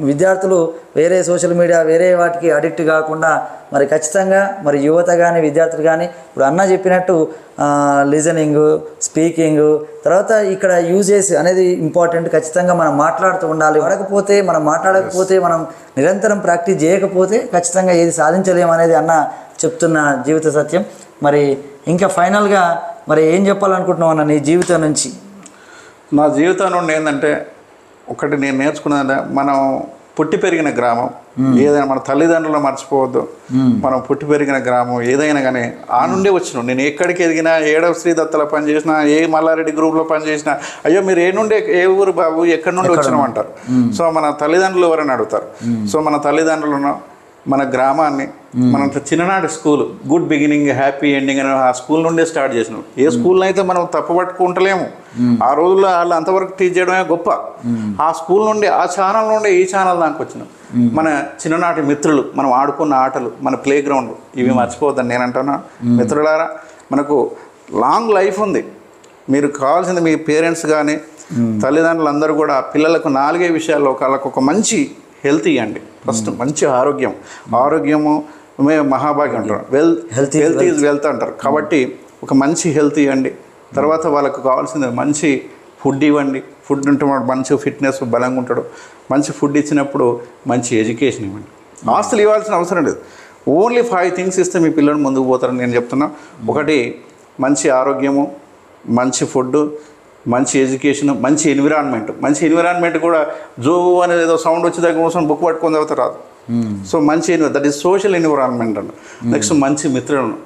విద్యార్థులు వేరే సోషల్ మీడియా వేరే వాటికి అడిక్ట్ కాకుండా మరి ఖచ్చితంగా మరి యువత కానీ విద్యార్థులు కానీ ఇప్పుడు అన్న చెప్పినట్టు లిజనింగ్, స్పీకింగ్, తర్వాత ఇక్కడ యూజెస్ అనేది ఇంపార్టెంట్. ఖచ్చితంగా మనం మాట్లాడుతూ ఉండాలి. మనం మాట్లాడకపోతే మనం నిరంతరం ప్రాక్టీస్ చేయకపోతే ఖచ్చితంగా ఏది సాధించలేము అనేది అన్న చెప్తున్న జీవిత సత్యం. మరి ఇంకా ఫైనల్గా మరి ఏం చెప్పాలనుకుంటున్నావు అన్న నీ జీవితం నుంచి? నా జీవితం నుండి ఏంటంటే ఒకటి నేను నేర్చుకున్నదంటే మనం పుట్టి పెరిగిన గ్రామం ఏదైనా మన తల్లిదండ్రులు మర్చిపోవద్దు. మనం పుట్టి పెరిగిన గ్రామం ఏదైనా కానీ ఆ నుండే వచ్చినాం. నేను ఎక్కడికి ఎదిగినా, ఏడవ శ్రీదత్తలో పనిచేసినా, ఏ మల్లారెడ్డి గ్రూప్లో పనిచేసినా, అయ్యో మీరు ఏ ఊరు బాబు ఎక్కడి నుండి వచ్చినాం అంటారు. సో మన తల్లిదండ్రులు ఎవరైనా అడుగుతారు. సో మన తల్లిదండ్రులను, మన గ్రామాన్ని, మన చిన్ననాటి school good beginning happy ending అని ఆ స్కూల్ నుండే స్టార్ట్ చేసినాం. ఏ స్కూల్ని అయితే మనం తప్పుపట్టుకుంటలేము. ఆ రోజుల్లో వాళ్ళు అంతవరకు టీచ్ చేయడమే గొప్ప. ఆ స్కూల్ నుండి ఆ ఛానల్ నుండి ఈ ఛానల్ దానికి వచ్చినాం. మన చిన్ననాటి మిత్రులు, మనం ఆడుకున్న ఆటలు, మన ప్లే గ్రౌండ్, ఇవి మర్చిపోవద్దని నేను అంటున్నా. మిత్రులారా, మనకు లాంగ్ లైఫ్ ఉంది. మీరు కావాల్సింది మీ పేరెంట్స్ కానీ తల్లిదండ్రులు అందరూ కూడా పిల్లలకు 4 విషయాల్లో వాళ్ళకు ఒక మంచి హెల్త్ ఇవ్వండి. ఫస్ట్ మంచి ఆరోగ్యము మహాభాగ్యం అంటారు. హెల్త్ ఈజ్ వెల్త్ అంటారు. కాబట్టి ఒక మంచి హెల్త్ ఇవ్వండి. తర్వాత వాళ్ళకు కావాల్సింది మంచి ఫుడ్ ఇవ్వండి. ఫుడ్ ఉంటే వాడు మంచి ఫిట్నెస్ బలంగా ఉంటాడు. మంచి ఫుడ్ ఇచ్చినప్పుడు మంచి ఎడ్యుకేషన్ ఇవ్వండి. ఆస్తులు ఇవ్వాల్సిన అవసరం లేదు. ఓన్లీ 5 things ఇస్తే మీ పిల్లలు ముందుకు పోతారని నేను చెప్తున్నా. ఒకటి మంచి ఆరోగ్యము, మంచి ఫుడ్, మంచి ఎడ్యుకేషన్, మంచి ఎన్విరాన్మెంట్. మంచి ఎన్విరాన్మెంట్ కూడా జో అనేది ఏదో సౌండ్ వచ్చి దగ్గర కోసం బుక్ పట్టుకొని చదివితే రాదు. సో మంచి దట్ ఈస్ సోషల్ ఎన్విరాన్మెంట్ అన్న. నెక్స్ట్ మంచి మిత్రులను,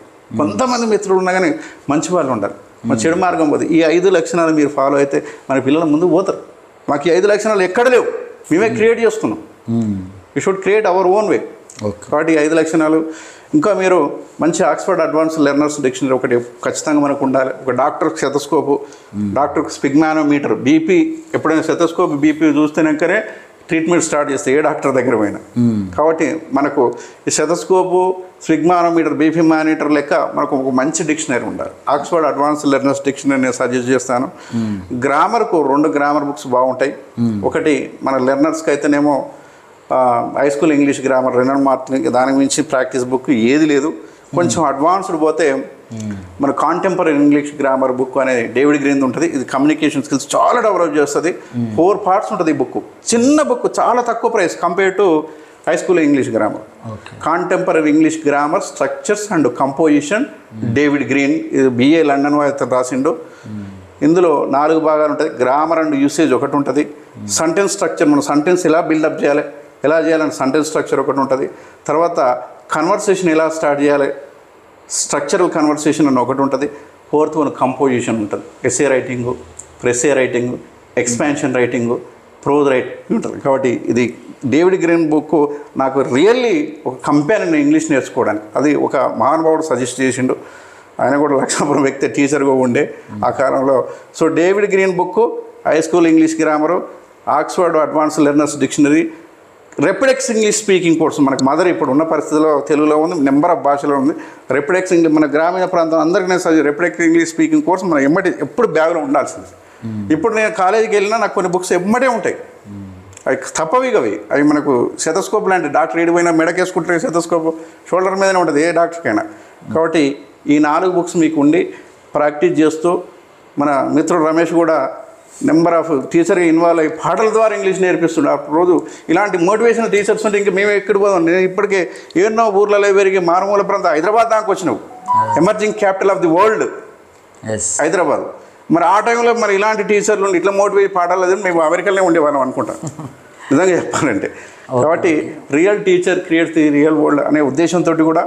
కొంతమంది మిత్రులు ఉన్నా కానీ మంచి వాళ్ళు ఉండాలి. మన చెడు మార్గం పోతే ఈ 5 లక్షణాలు మీరు ఫాలో అయితే మన పిల్లలు ముందుకు పోతారు. మాకు ఈ 5 లక్షణాలు ఎక్కడ లేవు, మేమే క్రియేట్ చేసుకున్నాం. You should create our own way. కాబట్టి 5 లక్షణాలు. ఇంకా మీరు మంచి ఆక్స్ఫర్డ్ అడ్వాన్స్ లెర్నర్స్ డిక్షనరీ ఒకటి ఖచ్చితంగా మనకు ఉండాలి. ఒక డాక్టర్కి స్టెతస్కోపు, డాక్టర్కి స్పిగ్మానోమీటర్, బీపీ, ఎప్పుడైనా స్టెతస్కోప్ బీపీ చూస్తేనాకనే ట్రీట్మెంట్ స్టార్ట్ చేస్తే ఏ డాక్టర్ దగ్గర పోయినా. కాబట్టి మనకు ఈ స్టెతస్కోపు, స్పిగ్మానోమీటర్, బీపీ మానిటర్ లెక్క మనకు ఒక మంచి డిక్షనరీ ఉండాలి. ఆక్స్ఫర్డ్ అడ్వాన్స్ లెర్నర్స్ డిక్షనరీ నేను సజెస్ట్ చేస్తాను. గ్రామర్కు 2 గ్రామర్ బుక్స్ బాగుంటాయి. ఒకటి మన లెర్నర్స్కి అయితేనేమో high school English grammar, Ronald Martin, దానికి మించి ప్రాక్టీస్ బుక్ ఏది లేదు. కొంచెం అడ్వాన్స్డ్ పోతే మన కాంటెంపరీ ఇంగ్లీష్ గ్రామర్ బుక్ అనేది డేవిడ్ గ్రీన్ ఉంటుంది. ఇది కమ్యూనికేషన్ స్కిల్స్ చాలా డెవలప్ చేస్తుంది. 4 parts ఉంటుంది ఈ బుక్. చిన్న బుక్, చాలా తక్కువ price compare to high school English grammar. Contemporary English grammar structures and composition, David green. ఇది BA లండన్ అతను రాసిండు. ఇందులో 4 భాగాలు ఉంటుంది. గ్రామర్ అండ్ యూసేజ్ ఒకటి ఉంటుంది. సెంటెన్స్ స్ట్రక్చర్, మనం సెంటెన్స్ ఎలా బిల్డప్ చేయాలి, ఎలా చేయాలని సెంటెన్స్ స్ట్రక్చర్ ఒకటి ఉంటుంది. తర్వాత కన్వర్సేషన్ ఎలా స్టార్ట్ చేయాలి, స్ట్రక్చరల్ కన్వర్సేషన్ అని ఒకటి ఉంటుంది. 4th వన్ కంపోజిషన్ ఉంటుంది. Essay writing, precis writing, expansion writing, prose writing ఉంటుంది. కాబట్టి ఇది డేవిడ్ గ్రీన్ బుక్ నాకు రియల్లీ ఒక కంపానియన్ ఇంగ్లీష్ నేర్చుకోవడానికి. అది ఒక మహానుభావుడు సజెస్ట్ చేసిండు. ఆయన కూడా లక్షాపురం వ్యక్తి, టీచర్గా ఉండే ఆ కాలంలో. So David Green book, high school English grammar, Oxford advance learners dictionary, Rapidex English speaking course. మనకు మదర్ ఇప్పుడు ఉన్న పరిస్థితిలో తెలుగులో ఉంది, నెంబర్ ఆఫ్ భాషలో ఉంది. రెపిడెక్స్ ఇంగ్లీష్ మన గ్రామీణ ప్రాంతం అందరికీ నేను రెపిడెక్స్ ఇంగ్లీష్ స్పీకింగ్ కోర్సు మన ఎప్పుడు బ్యాగ్లో ఉండాల్సింది. ఇప్పుడు నేను కాలేజీకి వెళ్ళినా నాకు కొన్ని బుక్స్ ఎమ్మటే ఉంటాయి. అవి తప్పవిగా అవి మనకు స్టెతస్కోప్ లాంటి డాక్టర్ ఏడిపోయినా మెడకేసుకుంటే స్టెతస్కోప్ షోల్డర్ మీదనే ఉంటుంది ఏ డాక్టర్కైనా. కాబట్టి ఈ 4 బుక్స్ మీకు ఉండి ప్రాక్టీస్ చేస్తూ, మన మిత్రుడు రమేష్ కూడా నెంబర్ ఆఫ్ టీచర్గా ఇన్వాల్వ్ అయ్యి పాటల ద్వారా ఇంగ్లీష్ నేర్పిస్తున్నాడు. రోజు ఇలాంటి మోటివేషనల్ టీచర్స్ ఉంటే ఇంక మేము ఎక్కడికి పోదాం. నేను ఇప్పటికే ఎన్నో ఊర్లలో పెరిగి మారుమూల ప్రాంతం హైదరాబాద్ దాకా వచ్చినావు, emerging capital of the world Hyderabad. మరి ఆ టైంలో మరి ఇలాంటి టీచర్లు ఇట్లా మోటివేట్ పాడాలి మేము అమెరికాలోనే ఉండేవాళ్ళం అనుకుంటాం నిజంగా చెప్పాలంటే. కాబట్టి real teacher creates the real world అనే ఉద్దేశంతో కూడా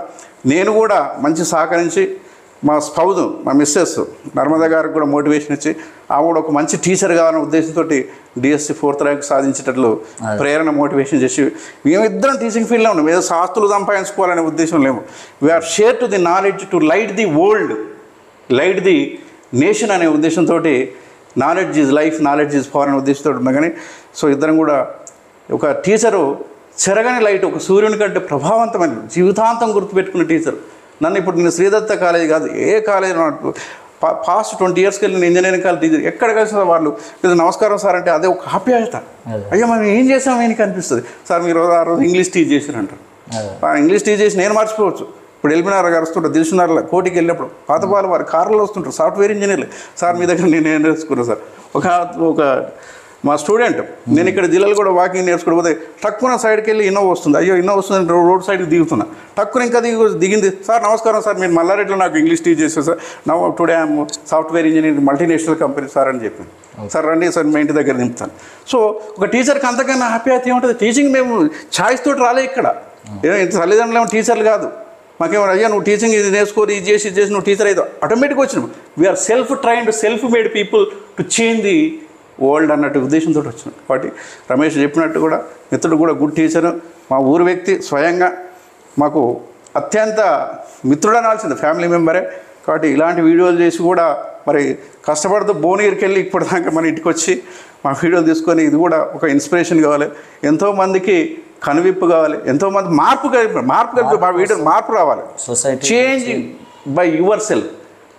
నేను కూడా మంచి సహకరించి మా స్పౌజ్ మా మిస్సెస్ నర్మదా గారికి కూడా మోటివేషన్ ఇచ్చి ఆవిడ ఒక మంచి టీచర్ కావాలనే ఉద్దేశంతో డిఎస్సి 4th ర్యాంక్ సాధించేటట్లు ప్రేరణ మోటివేషన్ చేసి మేమిద్దరం టీచింగ్ ఫీల్డ్లో ఉన్నాం. ఏదో శాస్త్రులు సంపాదించుకోవాలనే ఉద్దేశం లేము. We are share to the knowledge to light the world, light the nation అనే ఉద్దేశంతో knowledge is life, knowledge is power అనే ఉద్దేశంతో ఉన్నాం. కానీ సో ఇద్దరం కూడా ఒక టీచరు చెరగని లైట్, ఒక సూర్యుని కంటే ప్రభావవంతమైన జీవితాంతం గుర్తుపెట్టుకున్న టీచర్. నన్ను ఇప్పుడు నేను శ్రీదత్త కాలేజ్ కాదు, ఏ కాలేజ్ పాస్ట్ 20 yearsకి వెళ్ళి నేను ఇంజనీరింగ్ కాలేజ్ టీచర్ ఎక్కడ కలిసిన వాళ్ళు నమస్కారం సార్ అంటే అదే ఒక ఆప్యాయత. అయ్యో మనం ఏం చేసాం ఆయనకి అనిపిస్తుంది. సార్ మీరు ఆ రోజు ఇంగ్లీష్ టీచ్ చేశారంటారు. ఇంగ్లీష్ టీచ్ చేసి నేను మర్చిపోవచ్చు. ఇప్పుడు ఎల్బినార్ గారు వస్తుంటారు, దిల్సునార్లో కోటికి వెళ్ళినప్పుడు పాతపాలు వారు కార్లో వస్తుంటారు, సాఫ్ట్వేర్ ఇంజనీర్లు. సార్ మీ దగ్గర నేను ఏం నేర్చుకున్నాను సార్. ఒక మా స్టూడెంట్ నేను ఇక్కడ జిల్లాలో కూడా వాకింగ్ నేర్చుకోకపోతే టక్కున సైడ్కి వెళ్ళి ఇన్నోవా వస్తుంది, అయ్యో ఇన్నోవా వస్తుంది రోడ్ సైడ్కి దిగుతున్నా, టక్కున ఇంకా దిగింది. సార్ నమస్కారం సార్, మీరు మల్లారెడ్డిలో నాకు ఇంగ్లీష్ టీచ్ చేశారు సార్, నా today I'm software engineer multinational company sir అని చెప్పాను. సార్ రండి సార్ మీ ఇంటి దగ్గర దింపుతాను. సో ఒక టీచర్కి అంతకన్నా హ్యాపీగా ఏముంటుంది. టీచింగ్ మేము ఛాయిస్ తోటి రాలే ఇక్కడ, తల్లిదండ్రులు ఏమో టీచర్లు కాదు. మాకేమో అయ్యా నువ్వు టీచింగ్ ఇది నేర్చుకోరు, ఇది చేసి నువ్వు టీచర్ అయితే ఆటోమేటిక్గా వచ్చినావు. We are self trained, self made people to change the world అన్నట్టు ఉద్దేశంతో వచ్చినాం. కాబట్టి రమేష్ చెప్పినట్టు కూడా మిత్రుడు కూడా గుడ్ టీచరు, మా ఊరు వ్యక్తి, స్వయంగా మాకు అత్యంత మిత్రుడు అనాల్సింది, ఫ్యామిలీ మెంబరే. కాబట్టి ఇలాంటి వీడియోలు చేసి కూడా మరి కష్టపడుతూ భువనగిరికి వెళ్ళి ఇప్పటిదాకా మన ఇంటికి వచ్చి మా వీడియోలు తీసుకొని ఇది కూడా ఒక ఇన్స్పిరేషన్ కావాలి, ఎంతోమందికి కనువిప్పు కావాలి, ఎంతోమంది మార్పు మా వీడియో మార్పు రావాలి. Change by your self,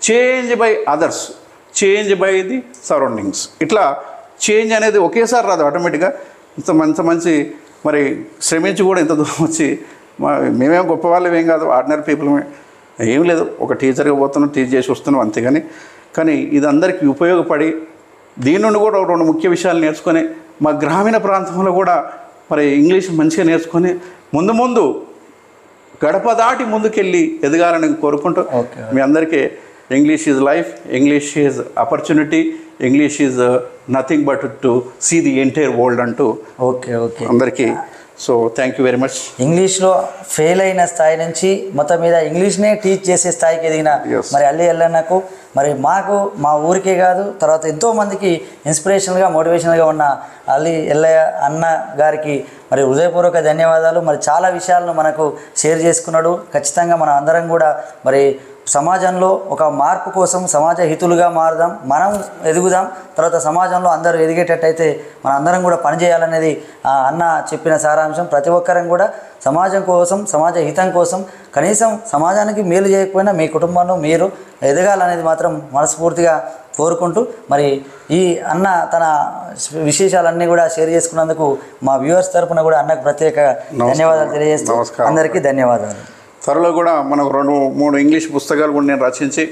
change by others, change by the surroundings. ఇట్లా చేంజ్ అనేది ఒకేసారి రాదు ఆటోమేటిక్గా. ఇంత మంచి మరి శ్రమించి కూడా ఇంత దూరం వచ్చి మేమేం గొప్ప వాళ్ళం ఏం కాదు, ఆర్డినరీ పీపుల్మే. ఏం లేదు, ఒక టీచర్గా పోతున్నాం, టీచ్ చేసి వస్తున్నాం అంతేగాని. కానీ ఇది అందరికీ ఉపయోగపడి దీని నుండి కూడా 2 ముఖ్య విషయాలు నేర్చుకొని మా గ్రామీణ ప్రాంతంలో కూడా మరి ఇంగ్లీష్ మంచిగా నేర్చుకొని ముందు గడప దాటి ముందుకెళ్ళి ఎదగాలని కోరుకుంటూ మీ అందరికీ English is life, English is opportunity, English is nothing but to see the entire world అంటూ అందరికీ so thank you very much. ఇంగ్లీష్లో ఫెయిల్ అయిన స్థాయి నుంచి మొత్తం మీద ఇంగ్లీష్నే టీచ్ చేసే స్థాయికి ఎదిగిన మరి అల్లి ఎల్లన్నకు, మరి మాకు మా ఊరికే కాదు తర్వాత ఎంతోమందికి ఇన్స్పిరేషన్గా మోటివేషన్గా ఉన్న అల్లి ఎల్లయ్య అన్న గారికి మరి హృదయపూర్వక ధన్యవాదాలు. మరి చాలా విషయాలను మనకు షేర్ చేసుకున్నాడు. ఖచ్చితంగా మనం అందరం కూడా మరి సమాజంలో ఒక మార్పు కోసం సమాజ హితులుగా మారుదాం, మనం ఎదుగుదాం, తర్వాత సమాజంలో అందరూ ఎదిగేటట్టయితే మన అందరం కూడా పనిచేయాలనేది అన్న చెప్పిన సారాంశం. ప్రతి ఒక్కరం కూడా సమాజం కోసం, సమాజ హితం కోసం, కనీసం సమాజానికి మేలు చేయకపోయినా మీ కుటుంబంలో మీరు ఎదగాలనేది మాత్రం మనస్ఫూర్తిగా కోరుకుంటూ మరి ఈ అన్న తన విశేషాలన్నీ కూడా షేర్ చేసుకున్నందుకు మా వ్యూవర్స్ తరఫున కూడా అన్నకు ప్రత్యేక ధన్యవాదాలు తెలియజేస్తూ అందరికీ ధన్యవాదాలు. త్వరలో కూడా మనకు 2-3 ఇంగ్లీష్ పుస్తకాలు కూడా నేను రచించి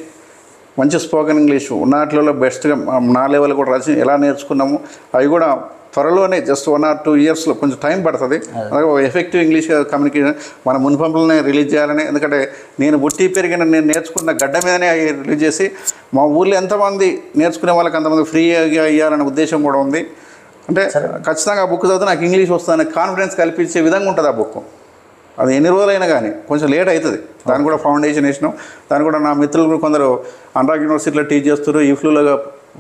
మంచి స్పోకెన్ ఇంగ్లీష్ ఉన్నట్లలో బెస్ట్గా నా లెవెల్ కూడా రచించి ఎలా నేర్చుకున్నాము అవి కూడా త్వరలోనే జస్ట్ 1 or 2 yearsలో కొంచెం టైం పడుతుంది. అలాగే ఎఫెక్టివ్ ఇంగ్లీష్ కమ్యూనికేషన్ మన మున్పంపులనే రిలీజ్ చేయాలని, ఎందుకంటే నేను పుట్టి పెరిగిన నేను నేర్చుకున్న గడ్డ మీదనే రిలీజ్ చేసి మా ఊళ్ళో ఎంతమంది నేర్చుకునే వాళ్ళకి అంతమంది ఫ్రీగా ఇవ్వాలనే ఉద్దేశం కూడా ఉంది. అంటే ఖచ్చితంగా ఆ బుక్ చదివితే నాకు ఇంగ్లీష్ వస్తుందనే కాన్ఫిడెన్స్ కల్పించే విధంగా ఉంటుంది ఆ బుక్. అది ఎన్ని రోజులైనా కానీ కొంచెం లేట్ అవుతుంది. దాన్ని కూడా ఫౌండేషన్ వేసినాం. దాన్ని కూడా నా మిత్రులు కొందరు అనురాగ్ యూనివర్సిటీలో టీచ్ చేస్తారు, ఈఫ్లూలో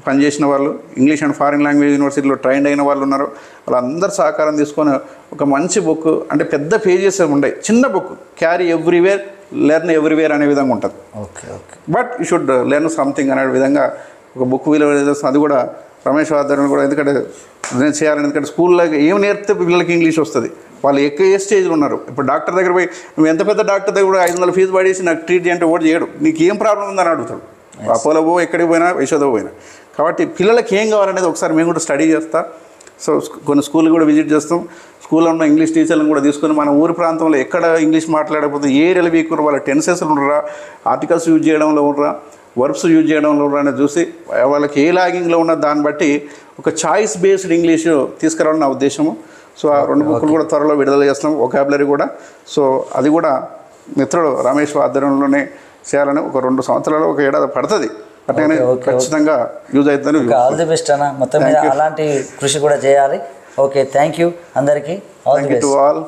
పనిచేసిన వాళ్ళు, ఇంగ్లీష్ అండ్ ఫారిన్ లాంగ్వేజ్ యూనివర్సిటీలో ట్రైన్డ్ అయిన వాళ్ళు ఉన్నారు. వాళ్ళందరూ సహకారం తీసుకొని ఒక మంచి బుక్, అంటే పెద్ద పేజెస్ ఉండవు, చిన్న book, carry everywhere, learn everywhere అనే విధంగా ఉంటుంది. But you should learn something అనే విధంగా ఒక బుక్ విలువ. అది కూడా రమేష్ ఆధ్వర్యంలో కూడా ఎందుకంటే నేను చేయాలని, ఎందుకంటే స్కూల్లో ఏం నేర్పితే పిల్లలకి ఇంగ్లీష్ వస్తుంది. వాళ్ళు ఏ స్టేజ్లో ఉన్నారు. ఇప్పుడు డాక్టర్ దగ్గర పోయి నువ్వు ఎంత పెద్ద డాక్టర్ దగ్గర కూడా 500 ఫీజు పడేసి నాకు ట్రీట్ చేయంటే ఓటు చేయడు. నీకు ఏం ప్రాబ్లం ఉందని అడుగుతాడు. అపోలో పో, ఎక్కడికి పోయినా, యశోదో పోయినా. కాబట్టి పిల్లలకి ఏం కావాలనేది ఒకసారి మేము కూడా స్టడీ చేస్తాం. సో కొన్ని స్కూల్ కూడా విజిట్ చేస్తాం. స్కూల్లో ఉన్న ఇంగ్లీష్ టీచర్లను కూడా తీసుకొని మన ఊరి ప్రాంతంలో ఎక్కడ ఇంగ్లీష్ మాట్లాడకపోతే ఏ ఏరియాలో వీక్ వాళ్ళ టెన్సెస్లు ఉండరా, ఆర్టికల్స్ యూజ్ చేయడంలో ఉండరా, వర్బ్స్ యూజ్ చేయడంలో ఉండరా అనేది చూసి వాళ్ళకి ఏ లాగింగ్లో ఉన్న దాన్ని బట్టి ఒక చాయిస్ బేస్డ్ ఇంగ్లీష్ తీసుకురావాలని నా ఉద్దేశము. సో ఆ 2 బుక్కులు కూడా త్వరలో విడుదల చేస్తాం, వొకాబులరీ కూడా. సో అది కూడా మిత్రుడు రమేష్ ఆధ్వర్యంలోనే చేయాలని, ఒక 2 సంవత్సరాలు 1 ఏడాది పడుతుంది. అట్లనే ఖచ్చితంగా యూజ్ అవుతుంది. ఆల్ ది బెస్ట్ అన్న. మొత్తం మీద అలాంటి కృషి కూడా చేయాలి. ఓకే, థ్యాంక్ యూ అందరికీ. All the thank you to best. All.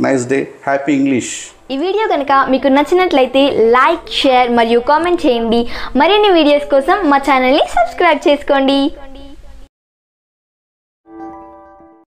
Nice day. Happy English. ఈ వీడియో కనుక మీకు నచ్చినట్లయితే లైక్, షేర్ మరియు కామెంట్ చేయండి. మరిన్ని వీడియోస్ కోసం మా ఛానల్ని సబ్స్క్రైబ్ చేసుకోండి.